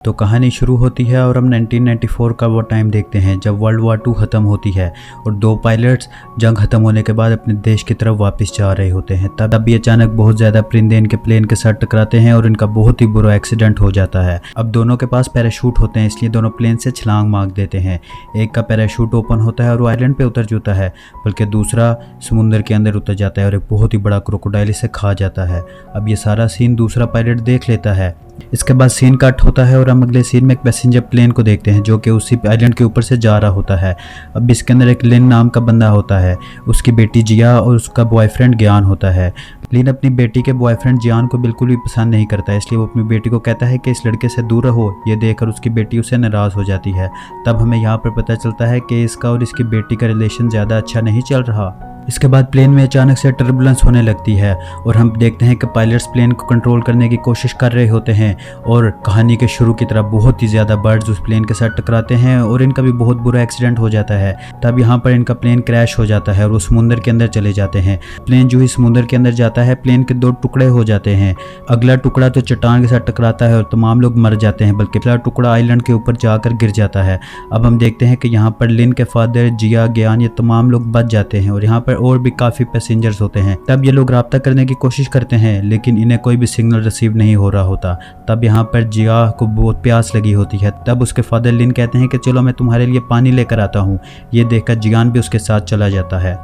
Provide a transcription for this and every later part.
तो कहानी शुरू होती है और हम 1994 का वो टाइम देखते हैं जब वर्ल्ड वार 2 ख़त्म होती है और दो पायलट्स जंग ख़त्म होने के बाद अपने देश की तरफ वापस जा रहे होते हैं। तब ये अचानक बहुत ज़्यादा परिंदे इनके प्लेन के साथ टकराते हैं और इनका बहुत ही बुरा एक्सीडेंट हो जाता है। अब दोनों के पास पैराशूट होते हैं, इसलिए दोनों प्लेन से छलांग मार देते हैं। एक का पैराशूट ओपन होता है और वो आइलैंड पे उतर जाता है, बल्कि दूसरा समुद्र के अंदर उतर जाता है और एक बहुत ही बड़ा क्रोकोडाइल इसे खा जाता है। अब ये सारा सीन दूसरा पायलट देख लेता है। इसके बाद सीन कट होता है और हम अगले सीन में एक पैसेंजर प्लेन को देखते हैं जो कि उसी आइलैंड के ऊपर से जा रहा होता है। अब इसके अंदर एक लिन नाम का बंदा होता है, उसकी बेटी जिया और उसका बॉयफ्रेंड ज्ञान होता है। लिन अपनी बेटी के बॉयफ्रेंड जियान को बिल्कुल भी पसंद नहीं करता है, इसलिए वो अपनी बेटी को कहता है कि इस लड़के से दूर रहो। ये देखकर उसकी बेटी उससे नाराज़ हो जाती है। तब हमें यहाँ पर पता चलता है कि इसका और इसकी बेटी का रिलेशन ज़्यादा अच्छा नहीं चल रहा। इसके बाद प्लेन में अचानक से टर्बुलेंस होने लगती है और हम देखते हैं कि पायलट्स प्लेन को कंट्रोल करने की कोशिश कर रहे होते हैं और कहानी के शुरू की तरह बहुत ही ज़्यादा बर्ड्स उस प्लेन के साथ टकराते हैं और इनका भी बहुत बुरा एक्सीडेंट हो जाता है। तब यहाँ पर इनका प्लेन क्रैश हो जाता है और वो समुद्र के अंदर चले जाते हैं। प्लेन जो ही समुद्र के अंदर जाता है, प्लेन के 2 टुकड़े हो जाते हैं। अगला टुकड़ा तो चट्टान के साथ टकराता है और तमाम लोग मर जाते हैं, बल्कि अगला टुकड़ा आइलैंड के ऊपर जाकर गिर जाता है। अब हम देखते हैं कि यहाँ पर लिन के फादर, जिया, ज्ञान, ये तमाम लोग बच जाते हैं और यहाँ पर और भी काफ़ी पैसेंजर्स होते हैं। तब ये लोग राब्ता करने की कोशिश करते हैं, लेकिन इन्हें कोई भी सिग्नल रिसीव नहीं हो रहा होता। तब यहाँ पर जिया को बहुत प्यास लगी होती है। तब उसके फादर लिन कहते हैं कि चलो मैं तुम्हारे लिए पानी लेकर आता हूँ। ये देखकर जियान भी उसके साथ चला जाता है।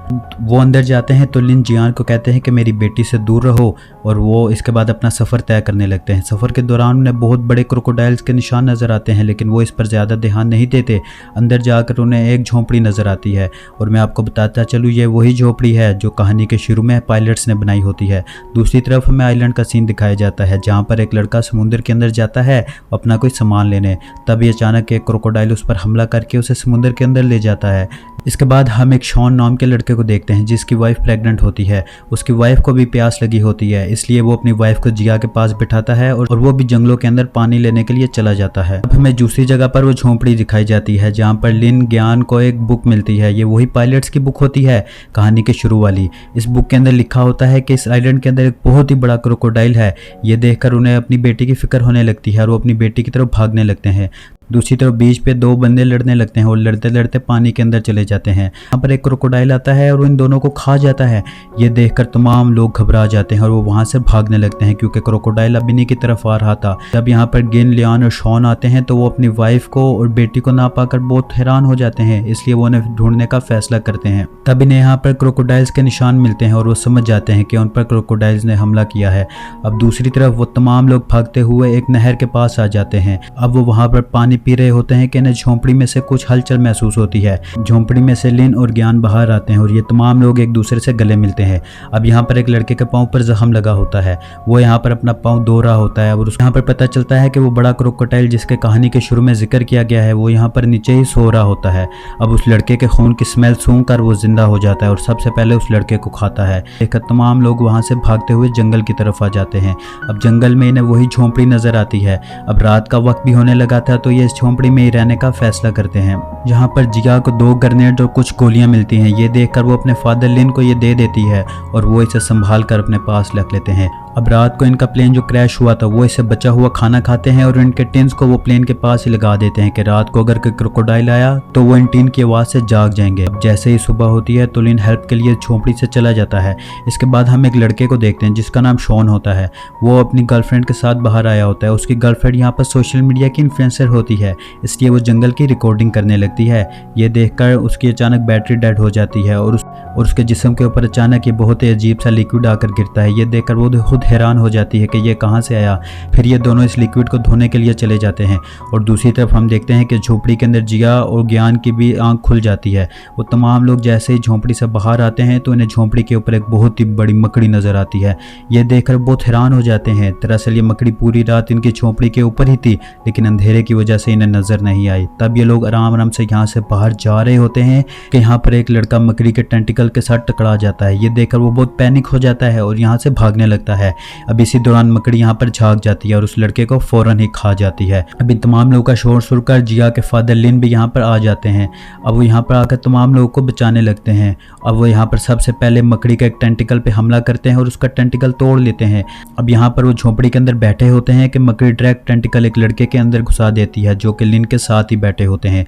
वो अंदर जाते हैं तो लिन जियान को कहते हैं कि मेरी बेटी से दूर रहो, और वो इसके बाद अपना सफ़र तय करने लगते हैं। सफ़र के दौरान उन्हें बहुत बड़े क्रोकोडाइल्स के निशान नज़र आते हैं, लेकिन वो इस पर ज़्यादा ध्यान नहीं देते। अंदर जाकर उन्हें एक झोंपड़ी नज़र आती है और मैं आपको बताता चलूँ, ये वही झोंपड़ी है जो कहानी के शुरू में पायलट्स ने बनाई होती है। दूसरी तरफ हमें आइलैंड का सीन दिखाया जाता है जहाँ पर एक लड़का समुद्र के अंदर जाता है अपना कोई सामान लेने। तभी अचानक एक क्रोकोडाइल उस पर हमला करके उसे समुद्र के अंदर ले जाता है। इसके बाद हम एक शॉन नाम के लड़के को देखते हैं जिसकी वाइफ प्रेग्नेंट होती है। उसकी वाइफ को भी प्यास लगी होती है, इसलिए वो अपनी वाइफ को जिया के पास बिठाता है और वो भी जंगलों के अंदर पानी लेने के लिए चला जाता है। अब हमें दूसरी जगह पर वो झोंपड़ी दिखाई जाती है जहाँ पर लिन ज्ञान को एक बुक मिलती है। ये वही पायलट्स की बुक होती है, कहानी के शुरू वाली। इस बुक के अंदर लिखा होता है कि इस आइलैंड के अंदर एक बहुत ही बड़ा क्रोकोडाइल है। ये देखकर उन्हें अपनी बेटी की फिक्र होने लगती है और वो अपनी बेटी की तरफ भागने लगते हैं। दूसरी तरफ बीच पे 2 बंदे लड़ने लगते हैं और लड़ते लड़ते पानी के अंदर चले जाते हैं। यहाँ पर एक क्रोकोडाइल आता है और इन दोनों को खा जाता है। ये देखकर तमाम लोग घबरा जाते हैं और वो वहाँ से भागने लगते हैं क्योंकि क्रोकोडाइल अब इन्हीं की तरफ आ रहा था। जब यहाँ पर गिन, लियान और शॉन आते हैं तो वो अपनी वाइफ को और बेटी को ना पाकर बहुत हैरान हो जाते हैं, इसलिए वो उन्हें ढूंढने का फैसला करते हैं। तब इन्हें यहाँ पर क्रोकोडाइल्स के निशान मिलते हैं और वो समझ जाते हैं कि उन पर क्रोकोडाइल्स ने हमला किया है। अब दूसरी तरफ वो तमाम लोग भागते हुए एक नहर के पास आ जाते हैं। अब वो वहाँ पर पानी पी रहे होते हैं कि इन्हें झोंपड़ी में से कुछ हलचल महसूस होती है। झोंपड़ी में से लिन और ज्ञान बाहर आते हैं और ये तमाम लोग एक दूसरे से गले मिलते हैं। अब यहाँ पर एक लड़के के पाँव पर जख्म लगा होता है, वो यहाँ पर अपना पाँव धो रहा होता है और यहाँ पर पता चलता है कि वो बड़ा क्रोकोडाइल जिसके कहानी के शुरू में जिक्र किया गया है वो यहाँ पर नीचे ही सो रहा होता है। अब उस लड़के के खून की स्मेल सूंघकर वो जिंदा हो जाता है और सबसे पहले उस लड़के को खाता है। देखकर तमाम लोग वहाँ से भागते हुए जंगल की तरफ आ जाते हैं। अब जंगल में इन्हें वही झोंपड़ी नजर आती है। अब रात का वक्त भी होने लगा था तो ये इस झोंपड़ी में ही रहने का फैसला करते हैं। जहाँ पर जिया को 2 ग्रेनेड और कुछ गोलियां मिलती हैं। ये देखकर वो अपने फादर लिन को ये दे देती है और वो इसे संभाल कर अपने पास रख लेते हैं। अब रात को इनका प्लेन जो क्रैश हुआ था वो इसे बचा हुआ खाना खाते हैं और इनके टिन्स को वो प्लेन के पास ही लगा देते हैं कि रात को अगर कोई क्रोकोडाइल आया तो वो इन टिन की आवाज़ से जाग जाएंगे। अब जैसे ही सुबह होती है तो लिन हेल्प के लिए झोंपड़ी से चला जाता है। इसके बाद हम एक लड़के को देखते हैं जिसका नाम शॉन होता है। वो अपनी गर्लफ्रेंड के साथ बाहर आया होता है। उसकी गर्लफ्रेंड यहाँ पर सोशल मीडिया की इन्फ्लुएंसर होती है, इसलिए वो जंगल की रिकॉर्डिंग करने लगती है। ये देखकर उसकी अचानक बैटरी डेड हो जाती है और उसके जिस्म के ऊपर अचानक ये बहुत ही अजीब सा लिक्विड आकर गिरता है। ये देखकर वो खुद हैरान हो जाती है कि ये कहाँ से आया। फिर ये दोनों इस लिक्विड को धोने के लिए चले जाते हैं और दूसरी तरफ हम देखते हैं कि झोंपड़ी के अंदर जिया और ज्ञान की भी आंख खुल जाती है। वो तमाम लोग जैसे ही झोंपड़ी से बाहर आते हैं तो इन्हें झोंपड़ी के ऊपर एक बहुत ही बड़ी मकड़ी नजर आती है। ये देखकर बहुत हैरान हो जाते हैं। दरअसल ये मकड़ी पूरी रात इनकी झोंपड़ी के ऊपर ही थी, लेकिन अंधेरे की वजह से इन्हें नजर नहीं आई। तब ये लोग आराम आराम से यहाँ से बाहर जा रहे होते हैं कि यहाँ पर एक लड़का मकड़ी के टेंटिकल के साथ टकरा जाता है। ये देखकर वो बहुत पैनिक हो जाता है और यहाँ से भागने लगता है। अब इसी दौरान मकड़ी यहाँ पर झांक जाती है और उस लड़के को फौरन ही खा जाती है। अभी तमाम लोगों का शोर सुनकर जिया के फादर लिन भी यहाँ पर आ जाते हैं। अब वो यहाँ पर आकर तमाम लोगों को बचाने लगते हैं। अब वो यहाँ पर सबसे पहले मकड़ी का एक टेंटिकल पे हमला करते हैं और उसका टेंटिकल तोड़ लेते हैं। अब यहाँ पर वो झोपड़ी के अंदर बैठे होते हैं कि मकड़ी डायरेक्ट टेंटिकल एक लड़के के अंदर घुसा देती है जो कि लिन के साथ ही बैठे होते हैं।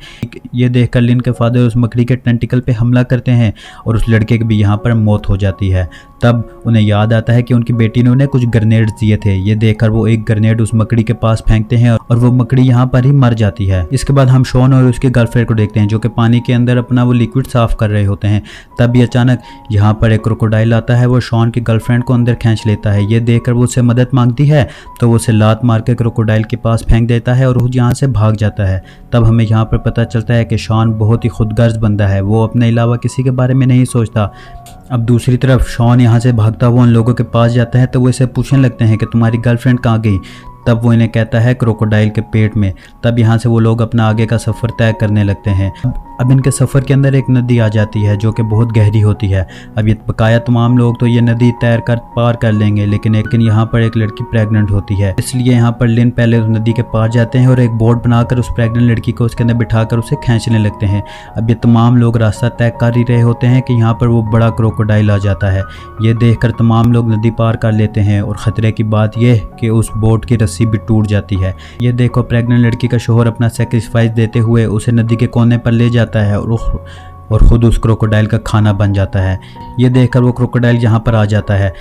ये देखकर लिन के फादर उस मकड़ी के टेंटिकल पे हमला करते हैं और उस लड़के की भी यहाँ पर मौत हो जाती है। तब उन्हें याद आता है कि उनकी बेटी ने उन्हें कुछ ग्रेनेड्स दिए थे। ये देखकर वो एक ग्रेनेड उस मकड़ी के पास फेंकते हैं और वो मकड़ी यहाँ पर ही मर जाती है। इसके बाद हम शॉन और उसकी गर्लफ्रेंड को देखते हैं जो कि पानी के अंदर अपना वो लिक्विड साफ कर रहे होते हैं। तभी अचानक यहाँ पर एक क्रोकोडाइल आता है, वो शॉन की गर्लफ्रेंड को अंदर खींच लेता है। ये देखकर वो उससे मदद मांगती है तो वो उसे लात मार के क्रोकोडाइल के पास फेंक देता है और वो यहाँ से भाग जाता है। तब हमें यहाँ पर पता चलता है कि शॉन बहुत ही खुदगर्ज बंदा है, वो अपने अलावा किसी के बारे में नहीं सोचता। अब दूसरी तरफ शॉन यहाँ से भागता हुआ उन लोगों के पास जाता है तो वो इसे पूछने लगते हैं कि तुम्हारी गर्लफ्रेंड कहाँ गई। तब वो इन्हें कहता है क्रोकोडाइल के पेट में। तब यहाँ से वो लोग अपना आगे का सफ़र तय करने लगते हैं। अब इनके सफ़र के अंदर एक नदी आ जाती है जो कि बहुत गहरी होती है। अब ये बकाया तमाम लोग तो ये नदी तैर कर पार कर लेंगे, लेकिन यहाँ पर एक लड़की प्रेग्नेंट होती है। इसलिए यहाँ पर लिन पहले उस नदी के पार जाते हैं और एक बोट बनाकर उस प्रेग्नेंट लड़की को उसके अंदर बिठाकर उसे खींचने लगते हैं। अब ये तमाम लोग रास्ता तय कर ही रहे होते हैं कि यहाँ पर वो बड़ा क्रोकोडाइल आ जाता है। ये देखकर तमाम लोग नदी पार कर लेते हैं और ख़तरे की बात यह कि उस बोट की रस्सी भी टूट जाती है। ये देखो प्रेग्नेंट लड़की का शोहर अपना सेक्रीफाइस देते हुए उसे नदी के कोने पर ले जाता है और खुद उस क्रोकोडाइल का खाना बन जाता है। ये देखकर वो क्रोकोडाइल यहाँ पर आ जाता है।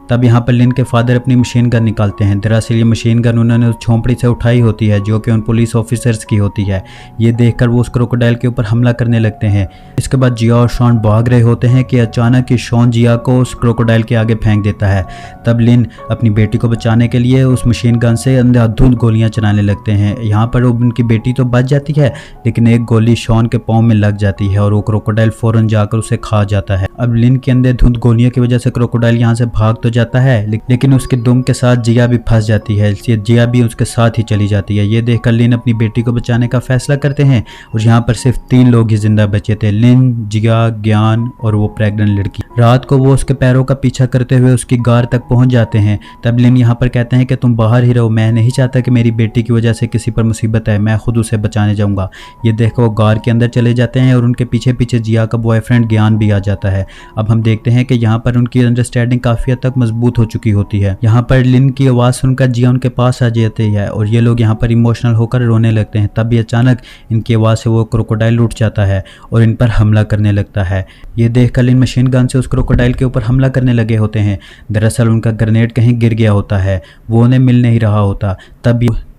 तब यहाँ पर लिन के फादर अपनी मशीन गन निकालते हैं। दरअसल ये मशीन गन उन्होंने उस झोंपड़ी से उठाई होती है जो कि उन पुलिस ऑफिसर्स की होती है। ये देखकर वो उस क्रोकोडाइल के ऊपर हमला करने लगते हैं। इसके बाद जिया और शॉन भाग रहे होते हैं कि अचानक ही शॉन जिया को उस क्रोकोडाइल के आगे फेंक देता है। तब लिन अपनी बेटी को बचाने के लिए उस मशीन गन से अंधाधुंध गोलियां चलाने लगते हैं। यहाँ पर उनकी बेटी तो बच जाती है, लेकिन एक गोली शॉन के पाँव में लग जाती है और वो क्रोकोडाइल फौरन जाकर उसे खा जाता है। अब लिन के अंदर धुंध गोलियों की वजह से क्रोकोडाइल यहाँ से भाग तो जाता है, लेकिन उसके दुम के साथ जिया भी फंस जाती है, इसलिए जिया भी उसके साथ ही चली जाती है। ये देखकर लिन अपनी बेटी को बचाने का फैसला करते हैं और यहाँ पर सिर्फ 3 लोग ही जिंदा बचे थे, लिन, जिया, ज्ञान और वो प्रेग्नेंट लड़की। रात को वो उसके पैरों का पीछा करते हुए उसकी गार तक पहुंच जाते हैं। तब लिन यहाँ पर कहते हैं कि तुम बाहर ही रहो, मैं नहीं चाहता कि मेरी बेटी की वजह से किसी पर मुसीबत है, मैं खुद उसे बचाने जाऊंगा। ये देखकर वो गार के अंदर चले जाते हैं और उनके पीछे पीछे जिया का बॉयफ्रेंड ज्ञान भी आ जाता है। अब हम देखते हैं कि यहाँ पर उनकी अंडरस्टैंडिंग काफी हद तक मजबूत हो चुकी होती है। यहाँ पर लिन की आवाज़ सुनकर जिया उनके पास आ जाती है और ये लोग यहाँ पर इमोशनल होकर रोने लगते हैं। तभी अचानक इनकी आवाज़ से वो क्रोकोडाइल उठ जाता है और इन पर हमला करने लगता है। ये देखकर लिन मशीन गन से उस क्रोकोडाइल के ऊपर हमला करने लगे होते हैं। दरअसल उनका ग्रेनेड कहीं गिर गया होता है, वो उन्हें मिल नहीं रहा होता।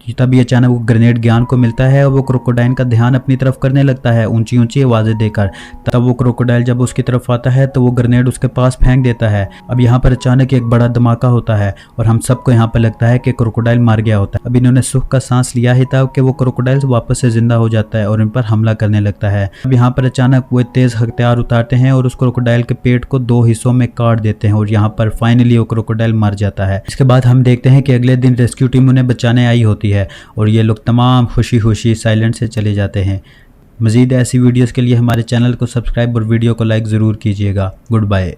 तभी अचानक वो ग्रेनेड ज्ञान को मिलता है और वो क्रोकोडाइल का ध्यान अपनी तरफ करने लगता है ऊंची ऊंची आवाज़ें देकर। तब वो क्रोकोडाइल जब उसकी तरफ आता है तो वो ग्रेनेड उसके पास फेंक देता है। अब यहाँ पर अचानक एक बड़ा धमाका होता है और हम सबको यहाँ पर लगता है कि क्रोकोडाइल मार गया होता है। अब इन्होंने सुख का सांस लिया ही था कि वो क्रोकोडाइल वापस से जिंदा हो जाता है और इन पर हमला करने लगता है। अब यहाँ पर अचानक वो तेज हथियार उतारते हैं और उस क्रोकोडाइल के पेट को 2 हिस्सों में काट देते हैं और यहाँ पर फाइनली वो क्रोकोडाइल मर जाता है। इसके बाद हम देखते हैं कि अगले दिन रेस्क्यू टीम उन्हें बचाने आई होती है और ये लोग तमाम खुशी खुशी साइलेंट से चले जाते हैं। मज़ीद ऐसी वीडियोस के लिए हमारे चैनल को सब्सक्राइब और वीडियो को लाइक ज़रूर कीजिएगा। Good bye.